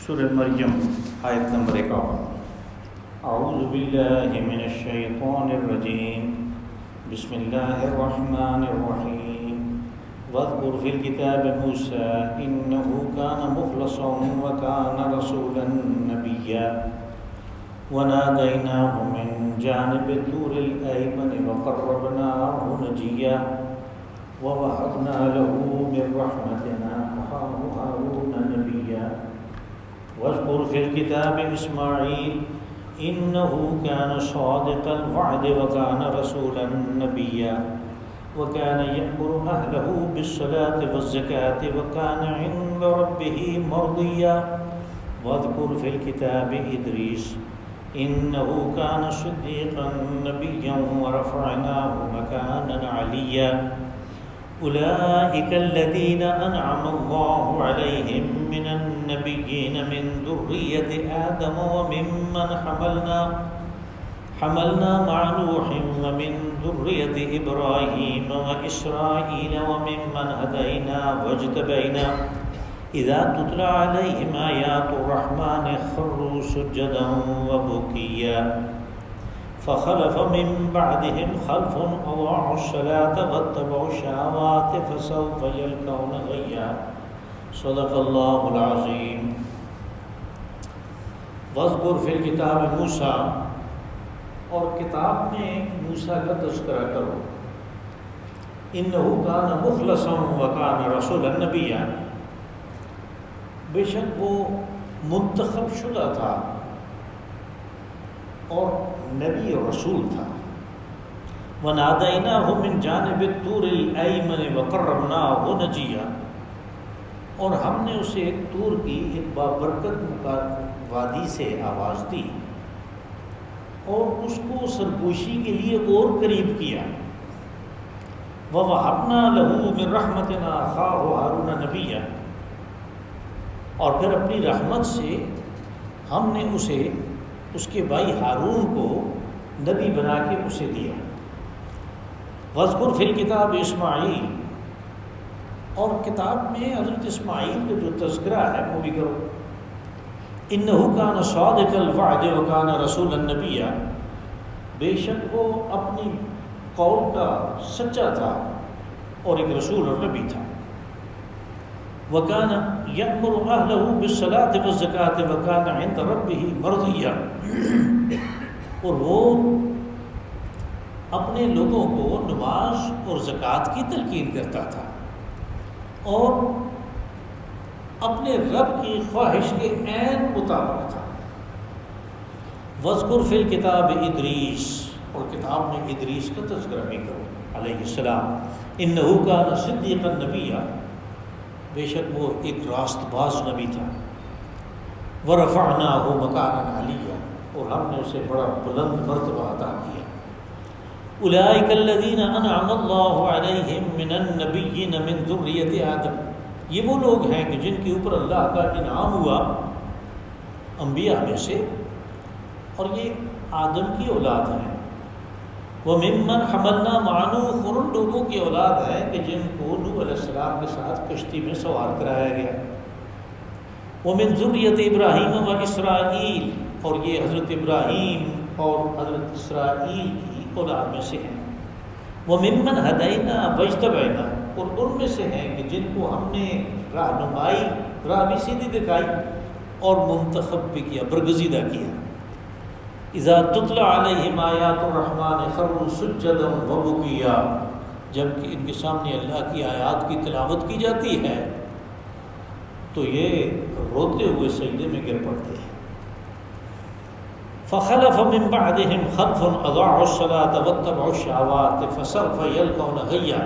سورہ مریم آیت نمبر 51۔ اعوذ باللہ من الشیطان الرجیم، بسم اللہ الرحمن الرحیم۔ واذکر فی الکتاب موسیٰ انہ کان مخلصا وکان رسولا نبیا ونادیناہ من جانب الطور الایمن وقربناہ نجیا ووهبنا له من رحمتنا أخاه هارون نبيا واذكر في الكتاب إسماعيل إنه كان صادق الوعد وكان رسولا نبيا وكان يأمر أهله بالصلاة والزكاة وكان عند ربه مرضيا واذكر في الكتاب إدريس إنه كان صديقا نبيا ورفعناه مكانا عليا أولئك الذين أنعم الله عليهم من النبيين من ذرية آدم وممن حملنا مع نوح ومن ذرية إبراهيم وإسرائيل وممن هدينا واجتبينا إذا تتلى عليهم آيات الرحمن خروا سجدا وبكيا فخلف من بعدهم خلف أضاعوا الصلاة واتبعوا الشهوات فسوف يلقون غيا صدق الله العظيم۔ واذکر فی الکتاب موسیٰ، اور کتاب میں موسیٰ کا تذکرہ کرو۔ انہ کان مخلصا وکان رسولا نبیا، بے شک وہ منتخب شدہ تھا اور نبی اور رسول تھا۔ وَنَادَيْنَاهُ مِنْ جَانِبِ الطُّورِ الْأَيْمَنِ وَقَرَّبْنَاهُ نَجِيًّا، اور ہم نے اسے طور کی ایک بابرکت وادی سے آواز دی اور اس کو سرگوشی کے لیے اور قریب کیا۔ وَوَهَبْنَا لَهُ مِنْ رَحْمَتِنَا أَخَاهُ هَارُونَ نَبِيًّا، اور پھر اپنی رحمت سے ہم نے اسے اس کے بھائی ہارون کو نبی بنا کے اسے دیا۔ وَاذْكُرْ فِي الْكِتَابِ اسماعیل، اور کتاب میں حضرت اسماعیل کا جو تذکرہ ہے وہ بھی کرو۔ إِنَّهُ كَانَ صَادِقَ الْوَعْدِ وَكَانَ رَسُولًا نَبِيًّا، بے شک وہ اپنی قول کا سچا تھا اور ایک رسول اور نبی تھا۔ وَكَانَ يَأْمُرُ أَهْلَهُ بِالصَّلَاةِ وَالزَّكَاةِ وَكَانَ عِندَ رَبِّهِ مَرْضِيًّا، اور وہ اپنے لوگوں کو نماز اور زکوٰۃ کی تلقین کرتا تھا اور اپنے رب کی خواہش کے عین مطابق تھا۔ وَاذْكُرْ فِي الْكِتَابِ إِدْرِيسَ، اور کتاب میں ادریس کا تذکرہ بھی کرو علیہ السلام۔ إِنَّهُ كَانَ صِدِّيقًا نَبِيًّا، بے شک وہ ایک راست باز نبی تھا۔ وَرَفَعْنَاهُ مَكَانًا عَلِيًّا، اور ہم نے اسے بڑا بلند مرتبہ عطا کیا۔ أُولَئِكَ الَّذِينَ أَنْعَمَ اللَّهُ عَلَيْهِمْ مِنَ النَّبِيِّينَ مِنْ ذُرِّيَّةِ آدَمَ، یہ وہ لوگ ہیں کہ جن کے اوپر اللہ کا انعام ہوا انبیاء میں سے، اور یہ آدم کی اولاد ہیں۔ وَمِمَّنْ حَمَلْنَا مَعَ نُوحٍ، اور ان لوگوں کی اولاد ہے کہ جن کو نوح علیہ السلام کے ساتھ کشتی میں سوار کرایا گیا۔ وَمِنْ ذُرِّيَّةِ إِبْرَاهِيمَ وَإِسْرَائِيلَ، اور یہ حضرت ابراہیم اور حضرت اسرائیل کی اولاد میں سے ہیں۔ وَمِمَّنْ هَدَيْنَا وَاجْتَبَيْنَا، اور ان میں سے ہیں کہ جن کو ہم نے رہنمائی، راہ بھی سیدھی دکھائی اور منتخب بھی کیا، برگزیدہ کیا۔ اذا تتلى عليهم آیات الرحمن خروا سجدا وبكيا، جب کہ ان کے سامنے اللہ کی آیات کی تلاوت کی جاتی ہے تو یہ روتے ہوئے سجدے میں گر پڑتے ہیں۔ فخلف من بعدهم خلف اضاعوا الصلاة واتبعوا الشهوات فسوف يلقون غيا،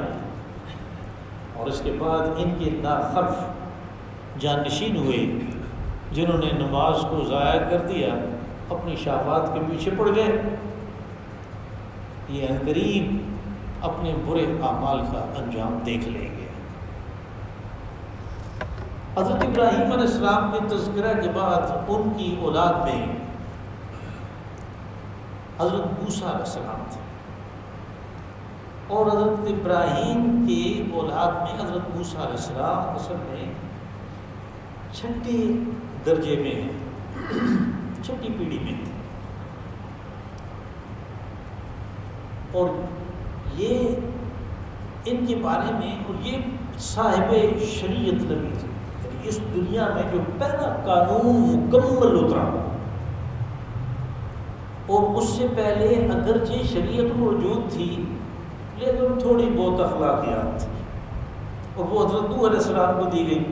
اور اس کے بعد ان کے خلف جانشین ہوئے جنہوں نے نماز کو ضائع کر دیا، اپنی شہوات کے پیچھے پڑ گئے، یہ عنقریب اپنے برے اعمال کا انجام دیکھ لیں گے۔ حضرت ابراہیم علیہ السلام کے تذکرہ کے بعد ان کی اولاد میں حضرت موسیٰ علیہ السلام تھے، اور حضرت ابراہیم کی اولاد میں حضرت موسیٰ علیہ السلام اصل میں چھٹے درجے میں ہے، چھٹی پیڑھی میں ہے، اور یہ ان کے بارے میں، اور یہ صاحب شریعت نبی تھے، یعنی اس دنیا میں جو پہلا قانون مکمل اترا، اور اس سے پہلے اگرچہ شریعت موجود تھی لیکن تھوڑی بہت اخلاقیات تھی، اور وہ حضرت نوح علیہ السلام کو دی گئی،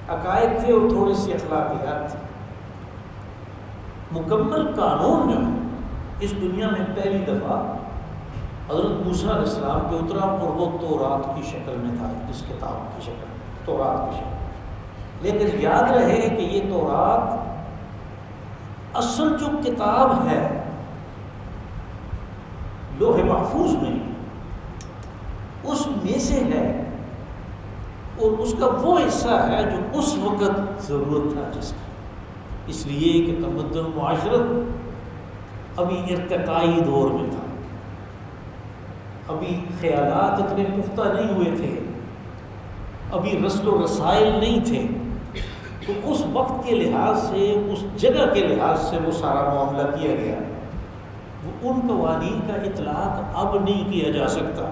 عقائد تھے اور تھوڑی سی اخلاقیات تھی۔ مکمل قانون جو ہے اس دنیا میں پہلی دفعہ حضرت موسیٰ علیہ السلام پہ اترا، اور وہ تورات کی شکل میں تھا، اس کتاب کی شکل میں، تورات کی شکل۔ لیکن یاد رہے کہ یہ تورات اصل جو کتاب ہے لوح محفوظ میں، اس میں سے ہے، اور اس کا وہ حصہ ہے جو اس وقت ضرورت تھا جس کی، اس لیے کہ تمدن معاشرت ابھی ارتقائی دور میں تھا، ابھی خیالات اتنے پختہ نہیں ہوئے تھے، ابھی رسل و رسائل نہیں تھے، تو اس وقت کے لحاظ سے، اس جگہ کے لحاظ سے وہ سارا معاملہ کیا گیا۔ وہ ان قوانین کا اطلاق اب نہیں کیا جا سکتا،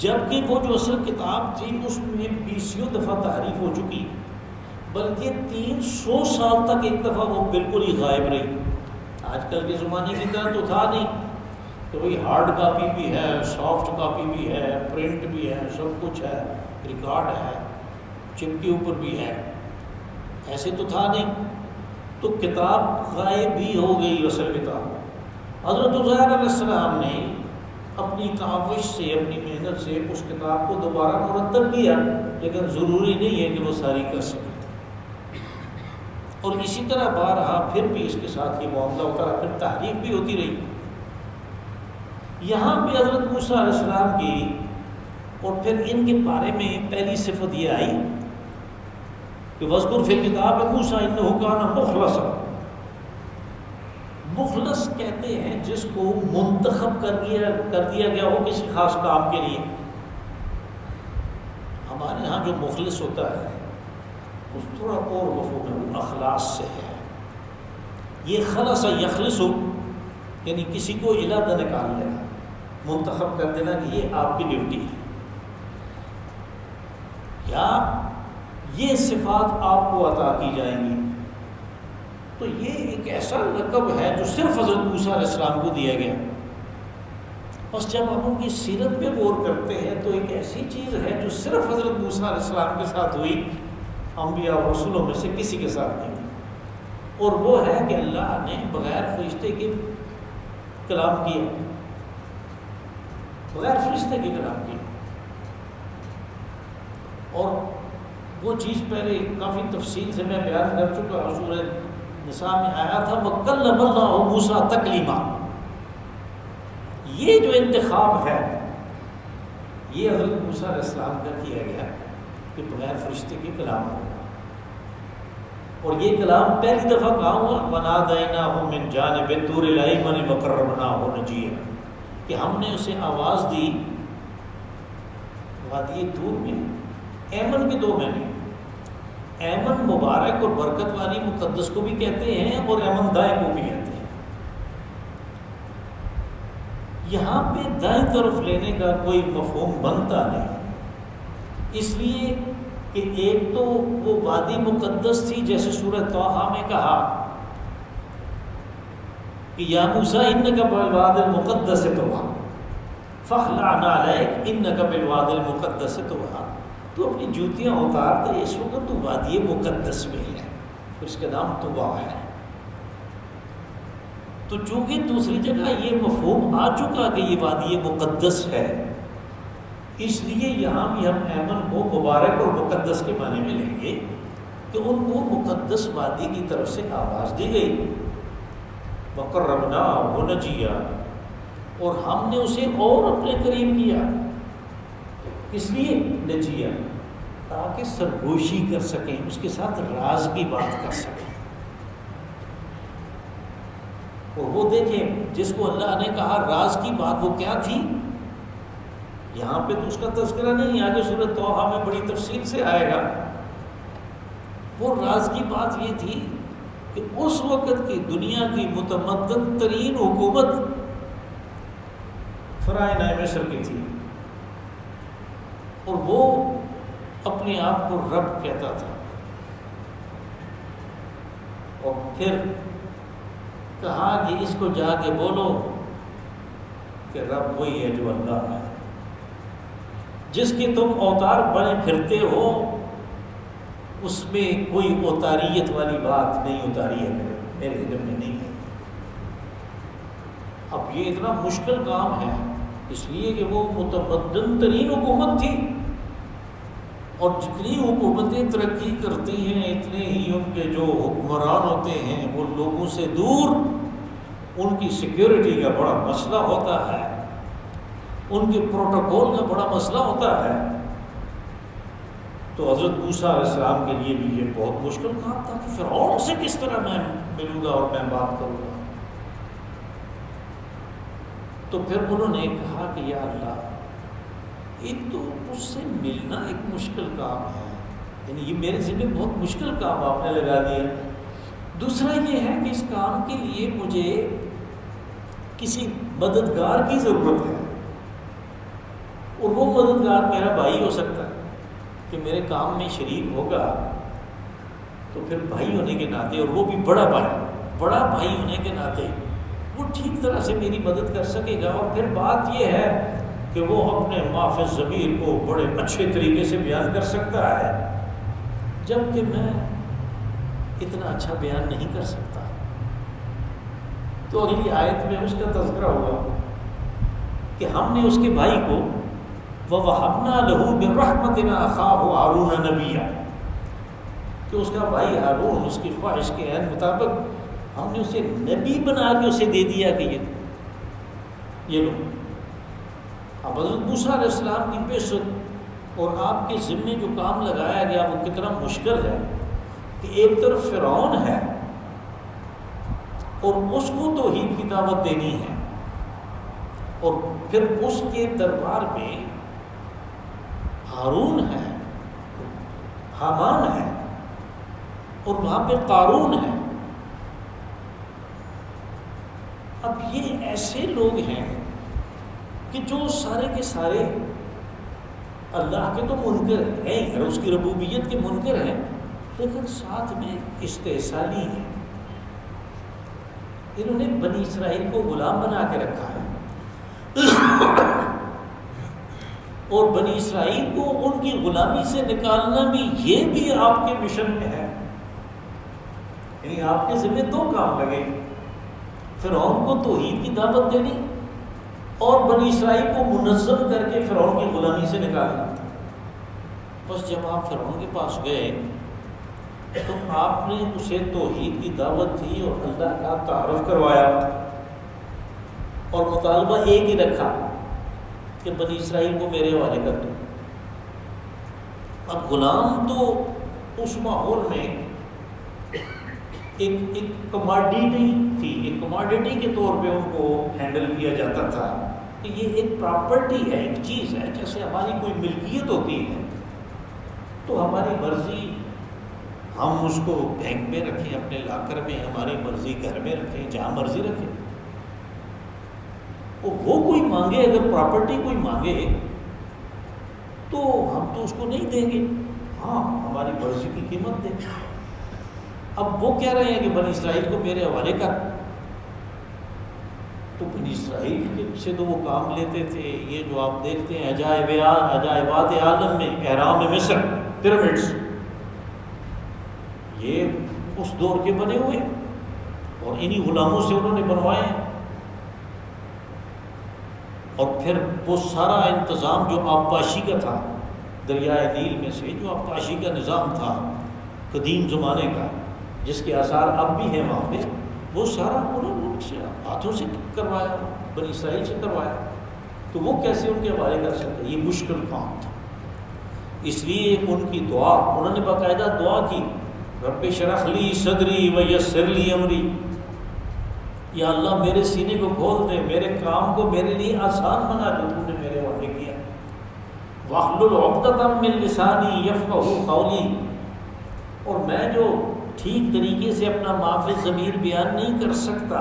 جبکہ وہ جو اصل کتاب تھی اس میں 20 دفعہ تحریف ہو چکی، بلکہ 300 سال تک ایک دفعہ وہ بالکل ہی غائب رہی۔ آج کل کے زمانے کی طرح تو تھا نہیں کہ بھئی ہارڈ کاپی بھی ہے، سافٹ کاپی بھی ہے، پرنٹ بھی ہے، سب کچھ ہے، ریکارڈ ہے، چپ کے اوپر بھی ہے، ایسے تو تھا نہیں، تو کتاب غائب بھی ہو گئی اصل کتاب۔ حضرت عزیر علیہ السلام نے اپنی کاوش سے، اپنی محنت سے اس کتاب کو دوبارہ مرتب کیا، لیکن ضروری نہیں ہے کہ وہ ساری کر سکے، اور اسی طرح بارہا پھر بھی اس کے ساتھ یہ معاملہ ہوتا رہا، پھر تحریف بھی ہوتی رہی۔ یہاں پہ حضرت موسیٰ علیہ السلام کی اور پھر ان کے بارے میں پہلی صفت یہ آئی کہ وَاذْكُرْ فِي الْكِتَابِ مُوسَىٰ إِنَّهُ كَانَ مُخْلَصًا۔ مخلص کہتے ہیں جس کو منتخب کر دیا گیا ہو کسی خاص کام کے لیے۔ ہمارے ہاں جو مخلص ہوتا ہے اس تھوڑا اور مفہوم ہے، وہ اخلاص سے ہے۔ یہ خلص یخلص ہو یعنی کسی کو علیحدہ نکال لینا، منتخب کر دینا کہ یہ آپ کی ڈیوٹی ہے، یا یہ صفات آپ کو عطا کی جائیں گی۔ تو یہ ایک ایسا لقب ہے جو صرف حضرت موسیٰ علیہ السلام کو دیا گیا۔ بس جب ہم ان کی سیرت پہ غور کرتے ہیں تو ایک ایسی چیز ہے جو صرف حضرت موسیٰ علیہ السلام کے ساتھ ہوئی، انبیاء اور رسولوں میں سے کسی کے ساتھ نہیں ہوئی، اور وہ ہے کہ اللہ نے بغیر فرشتے کے کلام کیا، بغیر فرشتے کے کلام کیا۔ اور وہ چیز پہلے کافی تفصیل سے میں بیان کر چکا ہوں، سورہ نساء میں آیا تھا وَكَلَّمَ اللَّهُ مُوسَىٰ تَكْلِيمًا۔ یہ جو انتخاب ہے یہ حضرت موسیٰ علیہ السلام کا کیا گیا کہ بغیر فرشتے کے کلام ہوگا، اور یہ کلام پہلی دفعہ کہا ہوا وَنَادَيْنَاهُ مِنْ جَانِبِ الطُّورِ الْأَيْمَنِ وَقَرَّبْنَاهُ نَجِيًّا، کہ ہم نے اسے آواز دی وادی طور میں، ایمن کے دو معنی، ایمن مبارک اور برکت والی مقدس کو بھی کہتے ہیں اور ایمن دائیں کو بھی کہتے ہیں۔ یہاں پہ دائیں طرف لینے کا کوئی مفہوم بنتا نہیں، اس لیے کہ ایک تو وہ وادی مقدس تھی جیسے سورہ طٰہٰ میں کہا کہ یا موسیٰ انک بالوادی المقدس طویٰ فاخلع نعلیک انک بالوادی المقدس طویٰ، تو اپنی جوتیاں اتار دے، اس وقت تو وادی مقدس میں ہے، اس کا نام طویٰ ہے۔ تو چونکہ دوسری جگہ یہ مفہوم آ چکا کہ یہ وادی مقدس ہے، اس لیے یہاں بھی ہم ایمن کو مبارک اور مقدس کے معنی میں لیں گے کہ ان کو مقدس وادی کی طرف سے آواز دی گئی وَقَرَّبْنَاهُ نَجِيًّا، اور ہم نے اسے اور اپنے قریب کیا، اس لیے نجیہ تاکہ سرگوشی کر سکیں، اس کے ساتھ راز کی بات کر سکیں۔ اور وہ دیکھیں جس کو اللہ نے کہا راز کی بات وہ کیا تھی، یہاں پہ تو اس کا تذکرہ نہیں، آگے سورۃ طٰہٰ میں بڑی تفصیل سے آئے گا وہ راز کی بات یہ تھی کہ اس وقت کی دنیا کی متمدن ترین حکومت فرعونہ مصر کی تھی، اور وہ اپنے آپ کو رب کہتا تھا، اور پھر کہا کہ اس کو جا کے بولو کہ رب وہی ہے جو اللہ ہے، جس کے تم اوتار بنے پھرتے ہو، اس میں کوئی اوتاریت والی بات نہیں اتاری ہے، میرے علم میں نہیں ہے۔ اب یہ اتنا مشکل کام ہے اس لیے کہ وہ متمدن ترین حکومت تھی، اور جتنی حکومتیں ترقی کرتی ہیں اتنے ہی ان کے جو حکمران ہوتے ہیں وہ لوگوں سے دور، ان کی سیکیورٹی کا بڑا مسئلہ ہوتا ہے، ان کے پروٹوکول کا بڑا مسئلہ ہوتا ہے۔ تو حضرت موسیٰ علیہ السلام کے لیے بھی یہ بہت مشکل کام تھا کہ فرعون سے کس طرح میں ملوں گا اور میں بات کروں گا۔ تو پھر انہوں نے کہا کہ یا اللہ، ایک تو اس سے ملنا ایک مشکل کام ہے، یعنی یہ میرے ذمہ بہت مشکل کام آپ نے لگا دیا، دوسرا یہ ہے کہ اس کام کے لیے مجھے کسی مددگار کی ضرورت ہے، اور وہ مددگار میرا بھائی ہو سکتا ہے کہ میرے کام میں شریک ہوگا، تو پھر بھائی ہونے کے ناطے، اور وہ بھی بڑا بھائی ہونے کے ناطے وہ ٹھیک طرح سے میری مدد کر سکے گا، اور پھر بات یہ ہے کہ وہ اپنے معافی ضمیر کو بڑے اچھے طریقے سے بیان کر سکتا ہے، جبکہ میں اتنا اچھا بیان نہیں کر سکتا۔ تو اگلی آیت میں اس کا تذکرہ ہوا کہ ہم نے اس کے بھائی کو وَوَهَبْنَا لَهُ مِن رَحْمَتِنَا أَخَاهُ هَارُونَ نَبِيًّا، کہ اس کا بھائی ہارون اس کی خواہش کے عین مطابق ہم نے اسے نبی بنا کے اسے دے دیا کہ یہ لو۔ اب حضرت موسیٰ علیہ السلام کی بحثت اور آپ کے ذمے جو کام لگایا گیا وہ کتنا مشکل ہے کہ ایک طرف فرعون ہے اور اس کو توحید کی دعوت دینی ہے، اور پھر اس کے دربار میں ہارون ہے، حامان ہے، اور وہاں پہ قارون ہے۔ اب یہ ایسے لوگ ہیں کہ جو سارے کے سارے اللہ کے تو منکر ہیں اور اس کی ربوبیت کے منکر ہیں، لیکن ساتھ میں استحصالی ہیں۔ انہوں نے بنی اسرائیل کو غلام بنا کے رکھا ہے، اور بنی اسرائیل کو ان کی غلامی سے نکالنا بھی یہ بھی آپ کے مشن میں ہے، یعنی آپ کے ذمہ دو کام لگے، فرعون کو توحید کی دعوت دینی اور بنی اسرائیل کو منظم کر کے فرعون کی غلامی سے نکالنا۔ بس جب آپ فرعون کے پاس گئے تو آپ نے اسے توحید کی دعوت دی اور اللہ کا تعارف کروایا، اور مطالبہ ایک ہی رکھا کہ بنی اسرائیل کو میرے حوالے کر دو۔ اب غلام تو اس ماحول میں ایک کماڈیٹی تھی، ایک کماڈیٹی کے طور پہ ان کو ہینڈل کیا جاتا تھا کہ یہ ایک پراپرٹی ہے، ایک چیز ہے، جیسے ہماری کوئی ملکیت ہوتی ہے تو ہماری مرضی ہم اس کو بینک میں رکھیں، اپنے لاکر میں، ہماری مرضی گھر میں رکھیں، جہاں مرضی رکھیں، وہ کوئی مانگے، اگر پراپرٹی کوئی مانگے تو ہم تو اس کو نہیں دیں گے، ہاں ہماری مرضی کی قیمت دیں۔ اب وہ کہہ رہے ہیں کہ بنی اسرائیل کو میرے حوالے کر، تو بنی اسرائیل سے تو وہ کام لیتے تھے، یہ جو آپ دیکھتے ہیں عجائبات عالم میں، اہرام مصر، پیرامڈس، یہ اس دور کے بنے ہوئے اور انہی غلاموں سے انہوں نے بنوائے ہیں۔ اور پھر وہ سارا انتظام جو آبپاشی کا تھا، دریائے نیل میں سے جو آبپاشی کا نظام تھا قدیم زمانے کا، جس کے آثار اب بھی ہیں وہاں پہ، وہ سارا انہوں نے سے ہاتھوں سے کروایا، بنی اسرائیل سے کروایا، تو وہ کیسے ان کے حوالے کر سکتے؟ یہ مشکل کام تھا۔ اس لیے ان کی دعا، انہوں نے باقاعدہ دعا کی، رب اشرح لی صدری ویسر لی امری، یا اللہ میرے سینے کو کھول دے، میرے کام کو میرے لیے آسان بنا جو تم نے میرے حوالے کیا۔ واحلل عقدۃ من لسانی یفقہوا قولی، اور میں جو ٹھیک طریقے سے اپنا معافی ضمیر بیان نہیں کر سکتا،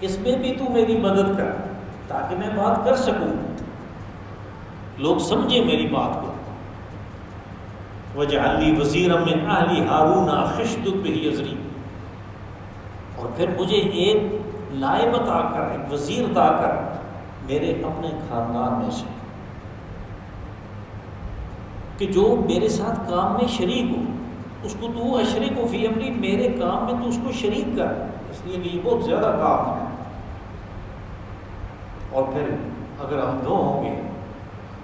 اس میں بھی تو میری مدد کر تاکہ میں بات کر سکوں، لوگ سمجھیں میری بات کو۔ وَاجْعَلْ لِي وَزِيرًا مِّنْ أَهْلِي هَارُونَ أَخِشْدُدْ بِهِ أَزْرِي، اور پھر مجھے ایک نائب عطا کر، ایک وزیر عطا کر میرے اپنے خاندان میں سے، کہ جو میرے ساتھ کام میں شریک ہو، اس کو تو اشرک فی امری، میرے کام میں تو اس کو شریک کر، اس لیے کہ یہ بہت زیادہ کام ہے، اور پھر اگر ہم دو ہوں گے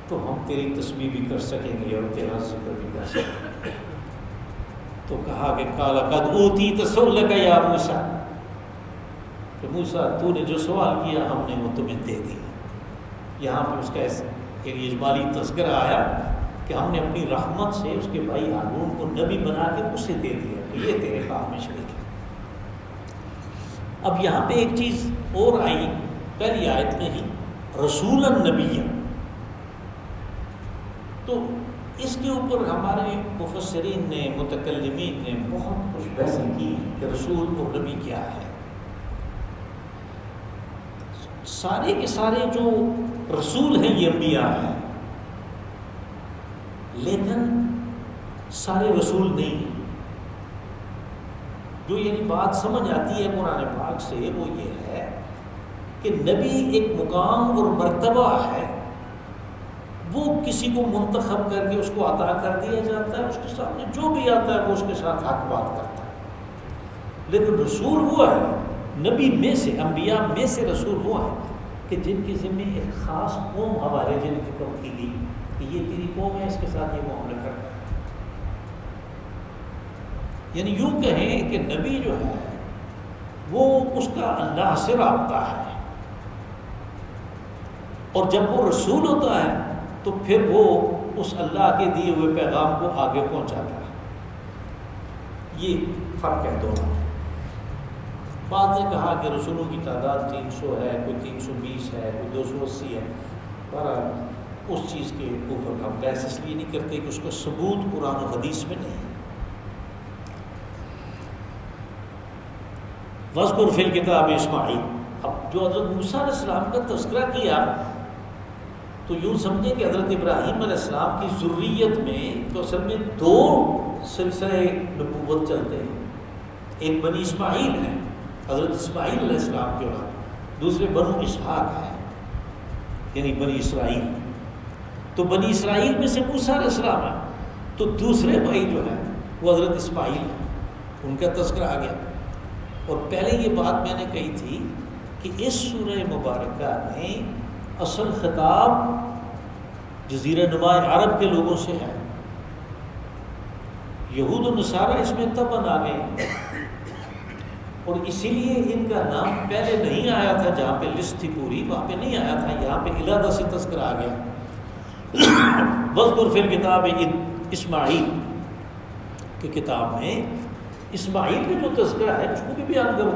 تو ہم تیری تسبیح بھی کر سکیں گے اور تیرا ذکر بھی کر سکیں گے۔ تو کہا کہ قال قد اوتیت سؤلک یا موسیٰ، کہ موسیٰ تو نے جو سوال کیا ہم نے وہ تمہیں دے دیا۔ یہاں پہ اس کا ایک اجمالی تذکرہ آیا کہ ہم نے اپنی رحمت سے اس کے بھائی ہارون کو نبی بنا کے اسے دے دیا کہ یہ تیرے کام میں شریک ہے۔ اب یہاں پہ ایک چیز اور آئی پہلی آیت میں ہی، رسولا نبیا، تو اس کے اوپر ہمارے مفسرین نے، متکلمین نے بہت کچھ بحثیں کی کہ رسول اور نبی کیا ہے۔ سارے کے سارے جو رسول ہیں یہ انبیاء ہیں، لیکن سارے رسول نہیں ہیں۔ جو یعنی بات سمجھ آتی ہے قرآن پاک سے وہ یہ ہے کہ نبی ایک مقام اور مرتبہ ہے، وہ کسی کو منتخب کر کے اس کو عطا کر دیا جاتا ہے، اس کے سامنے جو بھی آتا ہے وہ اس کے ساتھ حق بات کرتا ہے۔ لیکن رسول وہ ہے، نبی میں سے، انبیاء میں سے رسول وہ ہے کہ جن کے ذمہ ایک خاص قوم ہمارے جن کی حکم کی گئی کہ یہ تیری قوم ہے، اس کے ساتھ یہ معاملہ کرنا ہے۔ یعنی یوں کہیں کہ نبی جو ہے وہ اس کا اللہ سے رابطہ ہے، اور جب وہ رسول ہوتا ہے تو پھر وہ اس اللہ کے دیے ہوئے پیغام کو آگے پہنچاتا ہے۔ یہ فرق ہے دونوں۔ بعض نے کہا کہ رسولوں کی تعداد 300 ہے، کوئی 320 ہے، کوئی 280 ہے، پر اس چیز کے اوپر ہم بحث اس لیے نہیں کرتے کہ اس کا ثبوت قرآن و حدیث میں نہیں۔ وَاذْكُرْ فِي الْكِتَابِ اسماعیل، اب جو حضرت موسیٰ علیہ السلام کا تذکرہ کیا تو یوں سمجھیں کہ حضرت ابراہیم علیہ السلام کی ذریت میں تو اصل میں دو سلسلے نبوت چلتے ہیں، ایک بنی اسماعیل ہے، حضرت اسماعیل علیہ السلام کے بعد، دوسرے بنو اسحاق ہے یعنی بنی اسرائیل۔ تو بنی اسرائیل میں سے موسیٰ علیہ السلام ہے، تو دوسرے بھائی جو ہیں وہ حضرت اسماعیل ہیں، ان کا تذکرہ آ گیا۔ اور پہلے یہ بات میں نے کہی تھی کہ اس سورہ مبارکہ میں اصل خطاب جزیرہ نما عرب کے لوگوں سے ہے۔ یہود و نصارہ اس میں تباً آ گئے، اور اسی لیے ان کا نام پہلے نہیں آیا تھا، جہاں پہ لسٹ تھی پوری وہاں پہ نہیں آیا تھا، یہاں پہ علیحدہ سے تذکرہ آ گیا۔ وَاذْكُرْ فِي الْكِتَابِ اسماعیل کی کتاب میں اسماعیل کا جو تذکرہ ہے اس کو بھی بیان کرو۔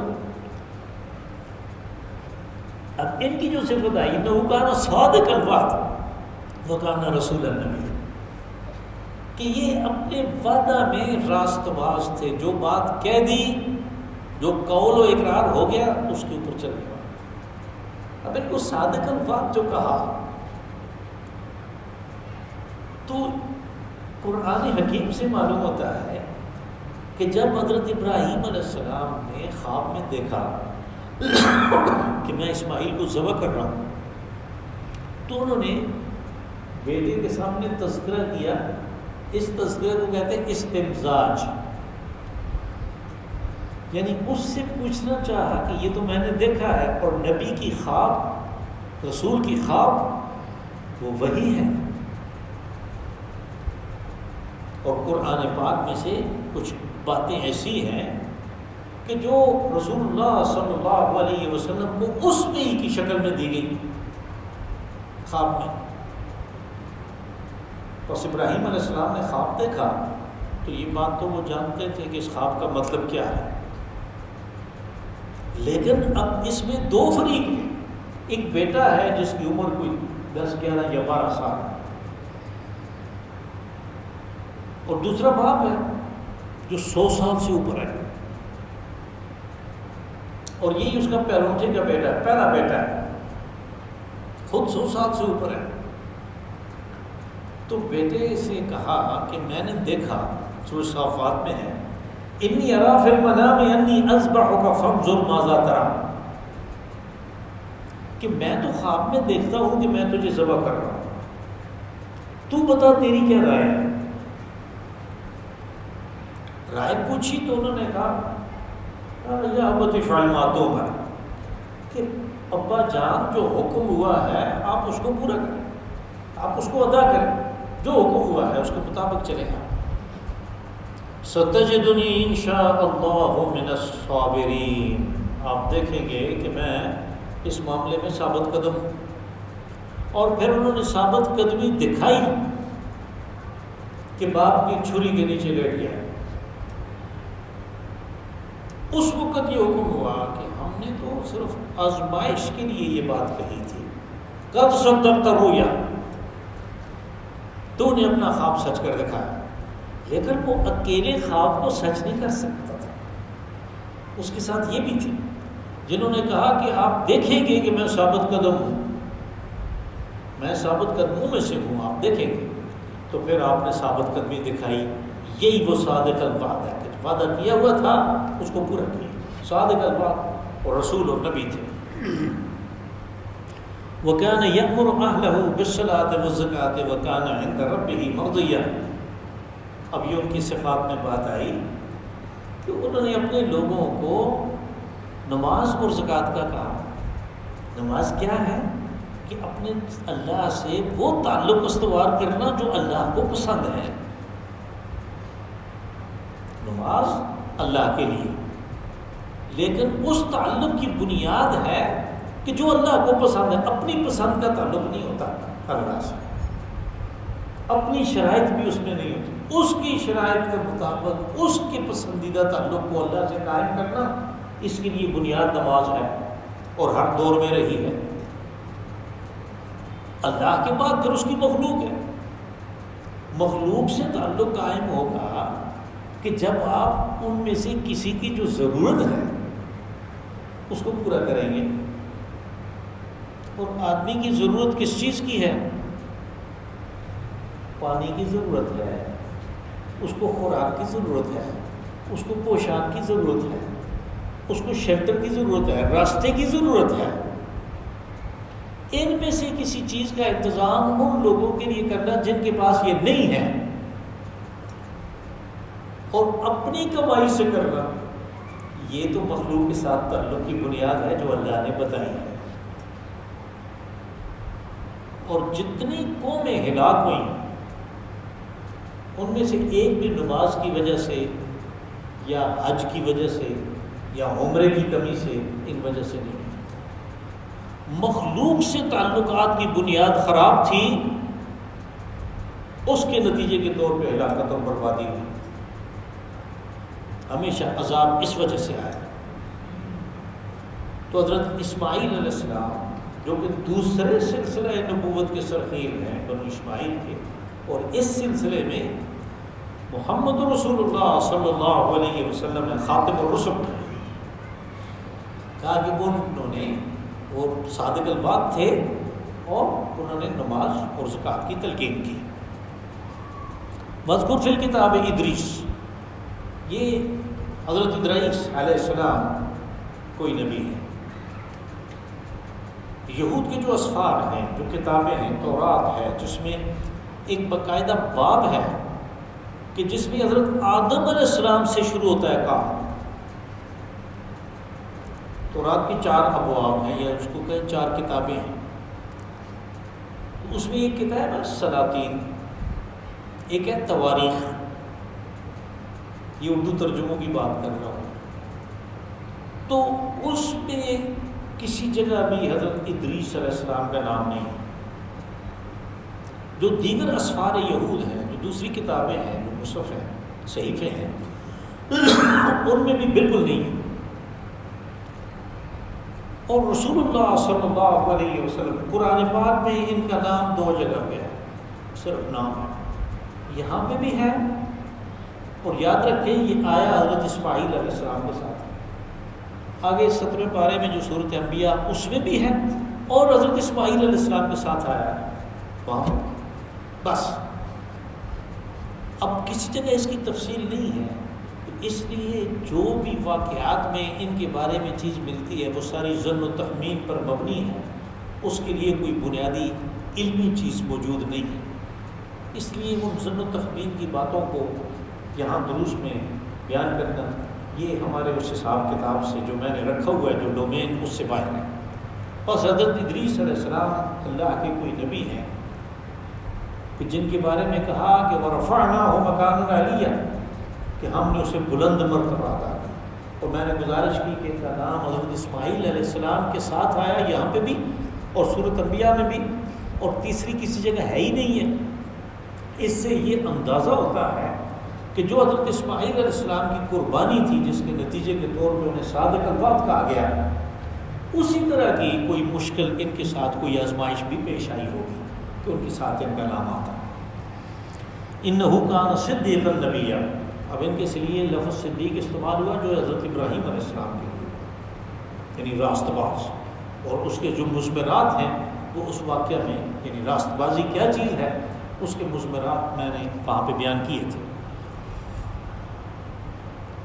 اب ان کی جو صفت آئی، انہ کان صادق الوعد وکان رسولا نبی، کہ یہ اپنے وعدہ میں راست باز تھے، جو بات کہہ دی، جو قول و اقرار ہو گیا اس کے اوپر چلنے والا۔ اب ان کو صادق الوعد جو کہا تو قرآن حکیم سے معلوم ہوتا ہے کہ جب حضرت ابراہیم علیہ السلام نے خواب میں دیکھا کہ میں اسماعیل کو ذبح کر رہا ہوں، تو انہوں نے بیٹے کے سامنے تذکرہ کیا۔ اس تذکرے کو کہتے ہیں استمزاج، یعنی اس سے پوچھنا چاہا کہ یہ تو میں نے دیکھا ہے، اور نبی کی خواب، رسول کی خواب وہ وہی ہے، اور قرآن پاک میں سے کچھ باتیں ایسی ہیں کہ جو رسول اللہ صلی اللہ علیہ وسلم کو اس وحی کی شکل میں دی گئی خواب میں۔ بس ابراہیم علیہ السلام نے خواب دیکھا تو یہ بات تو وہ جانتے تھے کہ اس خواب کا مطلب کیا ہے، لیکن اب اس میں دو فریق ہیں۔ ایک بیٹا ہے جس کی عمر کوئی 10، 11 یا 12 سال ہے، اور دوسرا باپ ہے جو 100 سال سے اوپر ہے، اور یہی اس کا پیرونٹے کا بیٹا ہے، پہلا بیٹا ہے، خود 100 سال سے اوپر ہے۔ تو بیٹے سے کہا کہ میں نے دیکھا، سورہ صافات میں ہے، انی ارا فی المنام انی اذبحک فانظر ماذا تری، کہ میں تو خواب میں دیکھتا ہوں کہ میں تجھے ذبح کر رہا ہوں، تو بتا تیری کیا رائے ہے۔ رائے پوچھی تو انہوں نے کہا یا ابت افعل ما تؤمر، کہ ابا جان جو حکم ہوا ہے آپ اس کو پورا کریں، آپ اس کو ادا کریں، جو حکم ہوا ہے اس کے مطابق چلیں آپ۔ ستجدنی ان شاء اللہ من الصابرین، آپ دیکھیں گے کہ میں اس معاملے میں ثابت قدم ہوں۔ اور پھر انہوں نے ثابت قدمی دکھائی کہ باپ کی چھری کے نیچے لیٹ گیا۔ اس وقت یہ حکم ہوا کہ ہم نے تو صرف آزمائش کے لیے یہ بات کہی تھی، قد صدقت رؤیا، تو نے اپنا خواب سچ کر دکھایا، لیکن وہ اکیلے خواب کو سچ نہیں کر سکتا تھا، اس کے ساتھ یہ بھی تھی جنہوں نے کہا کہ آپ دیکھیں گے کہ میں ثابت قدم ہوں، میں ثابت قدموں میں سے ہوں، آپ دیکھیں گے۔ تو پھر آپ نے ثابت قدمی دکھائی، یہی وہ صادق الوعد ہے کہ وعدہ کیا ہوا تھا اس کو پورا کیا، صادق الوعد، اور رسول اور نبی تھے۔ وَكَانَ يَأْمُرُ أَهْلَهُ بِالصَّلَاةِ وَالزَّكَاةِ وَكَانَ عِندَ رَبِّهِ مَرْضِيًّا۔ اب یہ ان کی صفات میں بات آئی کہ انہوں نے اپنے لوگوں کو نماز اور زکوٰۃ کا کہا۔ نماز کیا ہے؟ کہ اپنے اللہ سے وہ تعلق استوار کرنا جو اللہ کو پسند ہے۔ نماز اللہ کے لیے، لیکن اس تعلق کی بنیاد ہے کہ جو اللہ کو پسند ہے، اپنی پسند کا تعلق نہیں ہوتا اللہ سے، اپنی شرائط بھی اس میں نہیں ہوتی، اس کی شرائط کے مطابق اس کے پسندیدہ تعلق کو اللہ سے قائم کرنا، اس کے لیے بنیاد نماز ہے، اور ہر دور میں رہی ہے۔ اللہ کے بعد پھر اس کی مخلوق ہے، مخلوق سے تعلق قائم ہوگا کہ جب آپ ان میں سے کسی کی جو ضرورت ہے اس کو پورا کریں گے۔ اور آدمی کی ضرورت کس چیز کی ہے؟ پانی کی ضرورت ہے، اس کو خوراک کی ضرورت ہے، اس کو پوشاک کی ضرورت ہے، اس کو شیلٹر کی ضرورت ہے، راستے کی ضرورت ہے۔ ان میں سے کسی چیز کا انتظام ان لوگوں کے لیے کرنا جن کے پاس یہ نہیں ہے، اور اپنی کمائی سے کرنا، یہ تو مخلوق کے ساتھ تعلق کی بنیاد ہے جو اللہ نے بتائی ہے۔ اور جتنی قومیں ہلاک ہوئیں ان میں سے ایک بھی نماز کی وجہ سے یا حج کی وجہ سے یا عمرے کی کمی سے ان وجہ سے نہیں، مخلوق سے تعلقات کی بنیاد خراب تھی، اس کے نتیجے کے طور پہ ہلاکت اور بربادی ہوئی۔ ہمیشہ عذاب اس وجہ سے آیا۔ تو حضرت اسماعیل علیہ السلام جو کہ دوسرے سلسلہ نبوت کے سرخیل ہیں، بنو اسماعیل کے، اور اس سلسلے میں محمد رسول اللہ صلی اللہ علیہ وسلم نے خاتم الرسل کہا کہ وہ صادق الوعد تھے، اور انہوں نے نماز اور زکوٰۃ کی تلقین کی۔ مذکور فی الکتاب ادریس، یہ حضرت ادریس علیہ السلام کوئی نبی ہے۔ یہود کے جو اسفار ہیں، جو کتابیں ہیں، تورات ہے، جس میں ایک باقاعدہ باب ہے کہ جس میں حضرت آدم علیہ السلام سے شروع ہوتا ہے کام۔ تورات کی 4 ابواب ہیں، یا اس کو کہیں 4 کتابیں ہیں۔ اس میں ایک کتاب ہے سلاطین، ایک ہے تواریخ، یہ اردو ترجموں کی بات کر رہا ہوں۔ تو اس میں کسی جگہ بھی حضرت ادریس علیہ السلام کا نام نہیں ہے۔ جو دیگر اسفار یہود ہیں، جو دوسری کتابیں ہیں، جو مصحف ہیں، صحیفے ہیں، ان میں بھی بالکل نہیں ہے۔ اور رسول اللہ صلی اللہ علیہ وسلم قرآن پاک میں ان کا نام 2 جگہ پہ ہے، صرف نام ہے، یہاں پہ بھی ہے اور یاد رکھیں یہ آیا حضرت اسماعیل علیہ السلام کے ساتھ ہے۔ آگے 17 پارے میں جو سورۃ انبیاء اس میں بھی ہے اور حضرت اسماعیل علیہ السلام کے ساتھ آیا ہے وہاں بس۔ اب کسی جگہ اس کی تفصیل نہیں ہے، اس لیے جو بھی واقعات میں ان کے بارے میں چیز ملتی ہے وہ ساری ظن و تخمین پر مبنی ہے، اس کے لیے کوئی بنیادی علمی چیز موجود نہیں ہے۔ اس لیے ان ظن و تخمین کی باتوں کو یہاں دروس میں بیان کرنا یہ ہمارے اس حساب کتاب سے جو میں نے رکھا ہوا ہے جو ڈومین اس سے باہر ہے۔ بس حضرت ادریس علیہ السلام اللہ کے کوئی نبی ہیں کہ جن کے بارے میں کہا کہ وَرَفَعْنَاهُ مَكَانًا عَلِيًّا کہ ہم نے اسے بلند مرتبہ عطا کی، اور میں نے گزارش کی کہ ان کا نام حضرت اسماعیل علیہ السلام کے ساتھ آیا یہاں پہ بھی اور سورۃ انبیاء میں بھی، اور تیسری کسی جگہ ہے ہی نہیں ہے۔ اس سے یہ اندازہ ہوتا ہے کہ جو حضرت اسماعیل علیہ السلام کی قربانی تھی جس کے نتیجے کے طور پہ انہیں صادق الوعد کہا گیا، اسی طرح کی کوئی مشکل ان کے ساتھ کوئی آزمائش بھی پیش آئی ہوگی کہ ان کے ساتھ ان کا نام آتا ہے۔ انہ کان صدیقا نبیا، اب ان کے لیے لفظ صدیق استعمال ہوا جو حضرت ابراہیم علیہ السلام کے لیے، یعنی راست باز، اور اس کے جو مضمرات ہیں وہ اس واقعہ میں یعنی راست بازی کیا چیز ہے اس کے مضمرات میں نے وہاں پہ بیان کیے تھے۔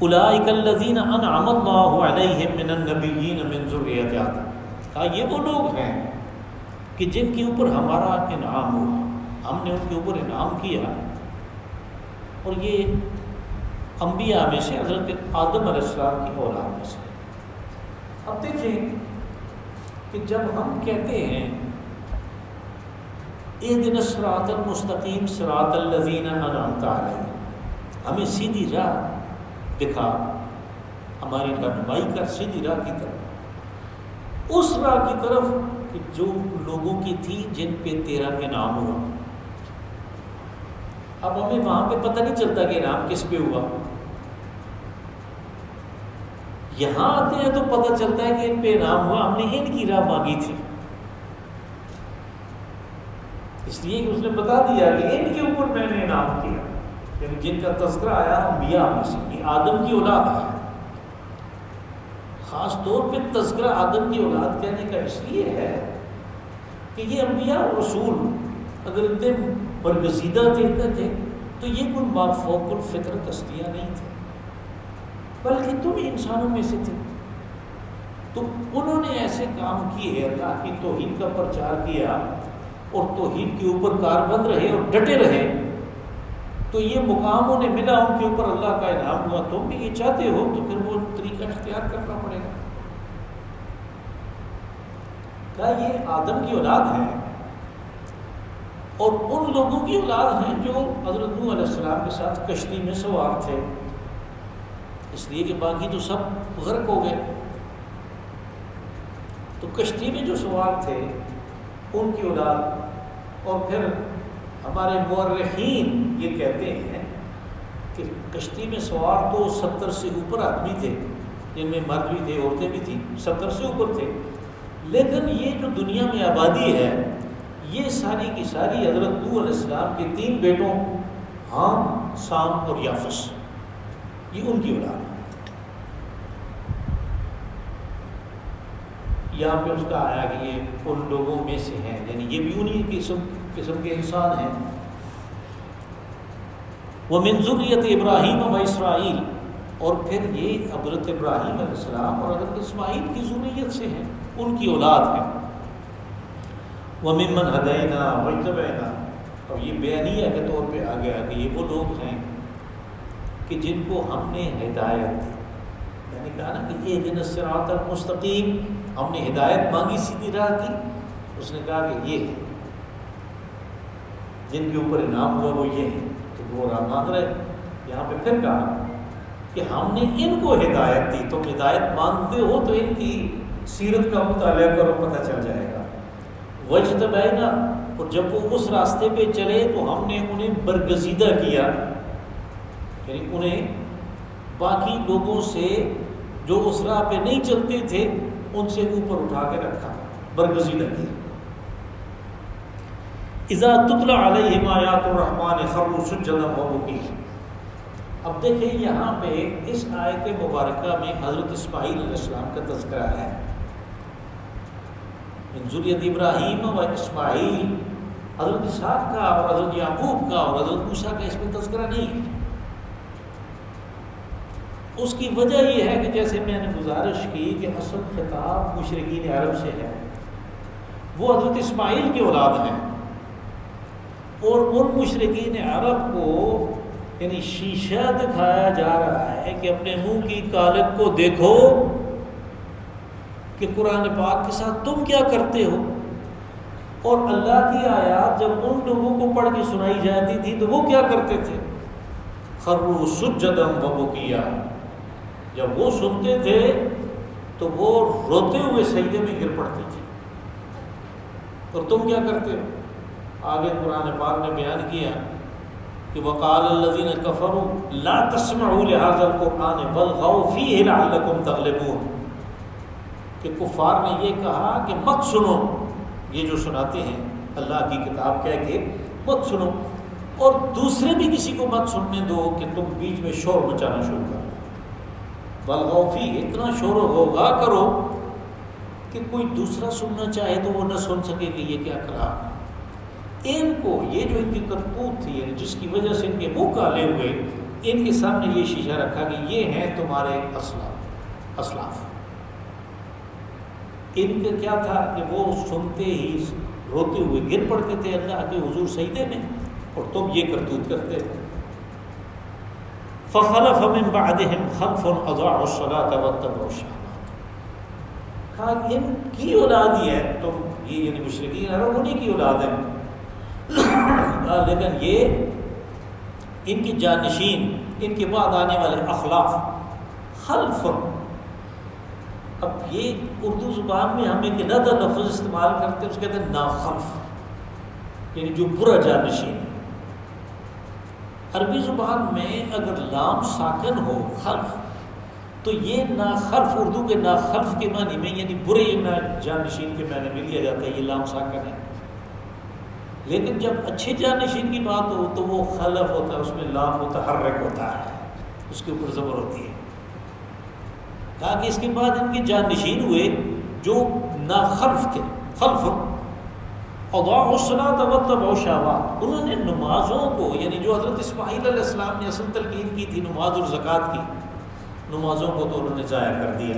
اولئک الذین انعم اللہ علیہم من النبیین من ذریۃ آدم، کہا یہ وہ لوگ ہیں کہ جن کے اوپر ہمارا انعام ہوا، ہم نے ان کے اوپر انعام کیا، اور یہ انبیاء میں سے حضرت آدم علیہ السلام کی اولاد میں سے۔ اب دیکھیں کہ جب ہم کہتے ہیں اہدنا الصراط المستقیم صراط الذین انعمت علیہم، ہمیں سیدھی راہ دکھا، ہماری رہنمائی کر سیدھی راہ کی طرف، اس راہ کی طرف کہ جو لوگوں کی تھی جن پہ تیرا انعام ہوا۔ اب ہمیں وہاں پہ پتہ نہیں چلتا کہ انعام کس پہ ہوا، یہاں آتے ہیں تو پتہ چلتا ہے کہ ان پہ انعام ہوا، ہم نے ان کی راہ مانگی تھی، اس لیے کہ اس نے بتا دیا کہ ان کے اوپر میں نے انعام کیا، یعنی جن کا تذکرہ آیا انبیاء میں سے، یہ آدم کی اولاد ہے۔ خاص طور پہ تذکرہ آدم کی اولاد کہنے کا اس لیے ہے کہ یہ انبیاء اور رسول اگر اتنے برگزیدہ تھے تو یہ کوئی مافوق الفطرت ہستیاں نہیں تھے، بلکہ تم انسانوں میں سے تھے، تو انہوں نے ایسے کام کیے، اللہ کی توحید کا پرچار کیا اور توحید کے اوپر کاربند رہے اور ڈٹے رہے، تو یہ مقام انہیں ملا، ان کے اوپر اللہ کا انعام ہوا۔ تم بھی یہ چاہتے ہو تو پھر وہ طریقہ اختیار کرنا پڑے گا۔ کہا یہ آدم کی اولاد ہے اور ان لوگوں کی اولاد ہیں جو حضرت نوح علیہ السلام کے ساتھ کشتی میں سوار تھے، اس لیے کہ باقی تو سب غرق ہو گئے، تو کشتی میں جو سوار تھے ان کی اولاد۔ اور پھر ہمارے مورخین یہ کہتے ہیں کہ کشتی میں سوار تو 70 سے اوپر آدمی تھے، جن میں مرد بھی تھے عورتیں بھی تھیں، 70 سے اوپر تھے، لیکن یہ جو دنیا میں آبادی ہے یہ ساری کی ساری حضرت نوح علیہ السلام کے 3 بیٹوں حام، سام اور یافس، یہ ان کی اولاد ہے۔ یہاں پہ اس کا آیا کہ یہ ان لوگوں میں سے ہیں، یعنی یہ بھی انہی قسم کے انسان ہیں۔ وَمِن ذُرِّيَّةِ إِبْرَاهِيمَ وَإِسْرَائِيلَ، اور پھر یہ حضرت ابراہیم علیہ السلام اور حضرت اسماعیل کی ذریت سے ہیں، ان کی اولاد ہیں۔ وَمِمَّنْ هَدَيْنَا وَاجْتَبَيْنَا، اور یہ بیانیہ کے طور پہ آ گیا کہ یہ وہ لوگ ہیں کہ جن کو ہم نے ہدایت دی، میں نے کہا نا کہ اہدنا الصراط المستقیم، ہم نے ہدایت مانگی سیدھی راہ کی، اس نے کہا کہ یہ ہے جن کے اوپر انعام ہوا وہ یہ ہے، تو وہ راہ مانگ رہے۔ یہاں پہ پھر کہا کہ ہم نے ان کو ہدایت دی، تم ہدایت مانگتے ہو تو ان کی سیرت کا مطالعہ کرو، پتہ چل جائے گا۔ وجتبینا، اور جب وہ اس راستے پہ چلے تو ہم نے انہیں برگزیدہ کیا، یعنی انہیں باقی لوگوں سے جو اس راہ پہ نہیں چلتے تھے ان سے اوپر اٹھا کے رکھا، برگزیدہ کیا۔ اذا تتلی علیہم آیات الرحمن خروا سجدا وبکیا، اب دیکھیں یہاں پہ اس آیت مبارکہ میں حضرت اسماعیل علیہ السلام کا تذکرہ ہے، من ذریت ابراہیم و اسماعیل، حضرت اسحاق کا اور حضرت یعقوب کا اور حضرت موسیٰ کا اس میں تذکرہ نہیں ہے۔ اس کی وجہ یہ ہے کہ جیسے میں نے گزارش کی کہ اصل خطاب مشرکین عرب سے ہے، وہ حضرت اسماعیل کی اولاد ہیں، اور ان مشرکین عرب کو یعنی شیشہ دکھایا جا رہا ہے کہ اپنے منہ کی کالک کو دیکھو کہ قرآن پاک کے ساتھ تم کیا کرتے ہو۔ اور اللہ کی آیات جب ان لوگوں کو پڑھ کے سنائی جاتی تھی تو وہ کیا کرتے تھے؟ خروا سجدا وبکیا، جب وہ سنتے تھے تو وہ روتے ہوئے سجدے میں گر پڑتے تھے۔ اور تم کیا کرتے ہو؟ آگے قرآن پاک نے بیان کیا کہ وقال الذین کفروا لا تسمعوا لهذا القرآن والغوا فیہ لعلکم تغلبون، کہ کفار نے یہ کہا کہ مت سنو، یہ جو سناتے ہیں اللہ کی کتاب کہہ کے مت سنو، اور دوسرے بھی کسی کو مت سننے دو کہ تم بیچ میں شور مچانا شروع کرو۔ والغوا فیہ، اتنا شور و غوغا کرو کہ کوئی دوسرا سننا چاہے تو وہ نہ سن سکے کہ یہ کیا کلام ہے۔ ان کو یہ جو ان کی کرتوت تھی، یعنی جس کی وجہ سے ان کے منہ کالے ہوئے، ان کے سامنے یہ شیشہ رکھا کہ یہ ہیں تمہارے اسلاف۔ ان کا کیا تھا کہ وہ سنتے ہی روتے ہوئے گر پڑتے تھے اللہ کے حضور سجدے میں، اور تم یہ کرتوت کرتے تھے۔ فخلف من بعدهم خلف اضاعوا الصلاة واتبعوا الشهوات، کہا ان کی اولاد ہی ہے تم، یہ یعنی مشرکین عرب انہیں کی اولاد ہے، لیکن یہ ان کی جانشین، ان کے بعد آنے والے اخلاف خلف۔ اب یہ اردو زبان میں ہم ایک علیحدہ لفظ استعمال کرتے ہیں، اس کہتے ہیں ناخلف، یعنی جو برا جانشین۔ عربی زبان میں اگر لام ساکن ہو خلف، تو یہ ناخلف اردو کے ناخلف کے معنی میں یعنی برے جانشین کے معنی میں لیا جاتا ہے، یہ لام ساکن ہے۔ لیکن جب اچھے جانشین کی بات ہو تو وہ خلف ہوتا ہے، اس میں لام متحرک ہوتا ہے، اس کے اوپر زبر ہوتی ہے۔ کہا کہ اس کے بعد ان کے جانشین ہوئے جو ناخلف تھے، خلف اضاعوا الصلاة واتبعوا الشهوات، انہوں نے نمازوں کو، یعنی جو حضرت اسماعیل علیہ السلام نے اصل تلقین کی تھی نماز اور زکوٰۃ کی، نمازوں کو تو انہوں نے ضائع کر دیا۔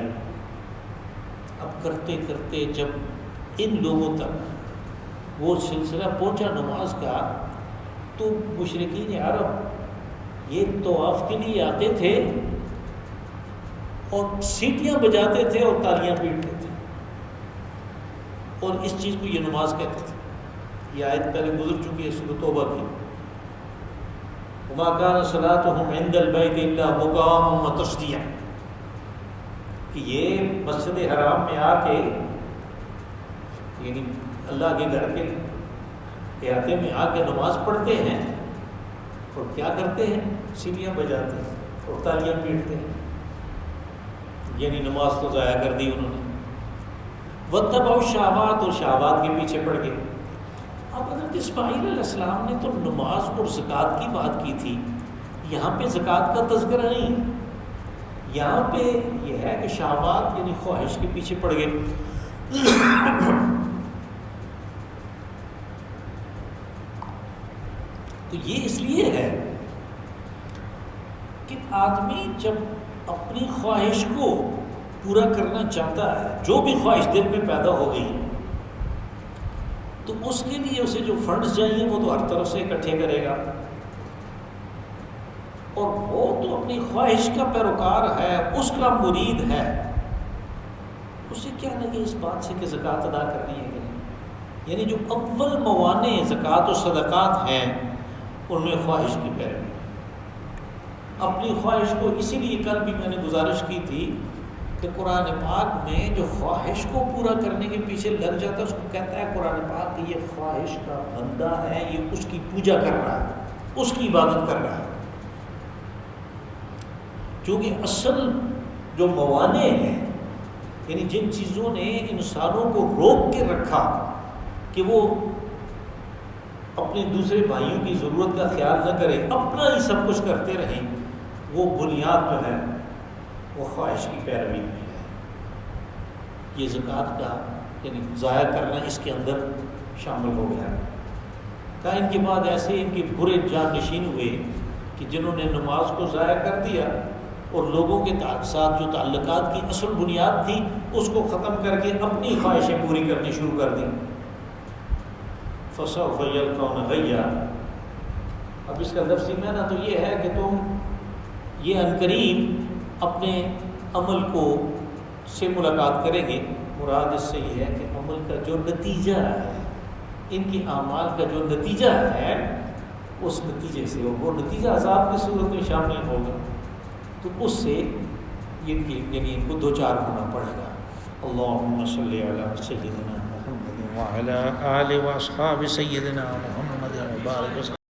اب کرتے کرتے جب ان لوگوں تک وہ سلسلہ پہنچا نماز کا، تو مشرکین عرب یہ طواف کے لیے آتے تھے اور سیٹیاں بجاتے تھے اور تالیاں پیٹتے تھے، اور اس چیز کو یہ نماز کہتے تھے۔ یہ آیت پہلے گزر چکی ہے سورۃ توبہ کی، وما كان صلاتهم عند البيت الا مقام وتصديع، کہ یہ مسجد حرام میں آ کے یعنی اللہ کے گھر کے احاطے میں آ کے نماز پڑھتے ہیں، اور کیا کرتے ہیں؟ سیٹیاں بجاتے ہیں اور تالیاں پیٹتے ہیں، یعنی نماز تو ضائع کر دی انہوں نے۔ واتبعوا الشهوات، اور شہوات کے پیچھے پڑ گئے۔ اب حضرت اسماعیل علیہ السلام نے تو نماز اور زکوٰۃ کی بات کی تھی، یہاں پہ زکوٰۃ کا تذکرہ نہیں، یہاں پہ یہ ہے کہ شہوات یعنی خواہش کے پیچھے پڑ گئے۔ تو یہ اس لیے ہے کہ آدمی جب اپنی خواہش کو پورا کرنا چاہتا ہے، جو بھی خواہش دل میں پیدا ہو گئی، تو اس کے لیے اسے جو فنڈز چاہیے وہ تو ہر طرف سے اکٹھے کرے گا، اور وہ تو اپنی خواہش کا پیروکار ہے، اس کا مرید ہے، اسے کیا لگے اس بات سے کہ زکوٰۃ ادا کرنی ہے کہ نہیں۔ یعنی جو اول موانع زکوٰۃ و صدقات ہیں ان میں خواہش کی پیروی، اپنی خواہش کو، اسی لیے کل بھی میں نے گزارش کی تھی کہ قرآن پاک میں جو خواہش کو پورا کرنے کے پیچھے لگ جاتا ہے اس کو کہتا ہے قرآن پاک کہ یہ خواہش کا بندہ ہے، یہ اس کی پوجا کر رہا ہے، اس کی عبادت کر رہا ہے، کیونکہ اصل جو موانع ہیں، یعنی جن چیزوں نے انسانوں کو روک کے رکھا کہ وہ اپنے دوسرے بھائیوں کی ضرورت کا خیال نہ کرے، اپنا ہی سب کچھ کرتے رہیں، وہ بنیاد جو ہے وہ خواہش کی پیروی میں ہے. یہ زکوٰۃ کا یعنی ضائع کرنا اس کے اندر شامل ہو گیا. کہا ان کے بعد ایسے ان کے برے جانشین ہوئے کہ جنہوں نے نماز کو ضائع کر دیا اور لوگوں کے ساتھ جو تعلقات کی اصل بنیاد تھی اس کو ختم کر کے اپنی خواہشیں پوری کرنی شروع کر دیں. فسوف یلقون غیا. اب اس کا لفظی معنی تو یہ ہے کہ تم یہ عنقریب اپنے عمل کو سے ملاقات کریں گے. مراد اس سے یہ ہے کہ عمل کا جو نتیجہ ہے، ان کی اعمال کا جو نتیجہ ہے، اس نتیجے سے وہ نتیجہ عذاب کی صورت میں شامل ہوگا، تو اس سے ان کی یعنی ان کو دوچار ہونا پڑے گا. اللہم صلی علی سیدنا محمد وعلی آل و اصحاب سیدنا محمد وبارک وسلم.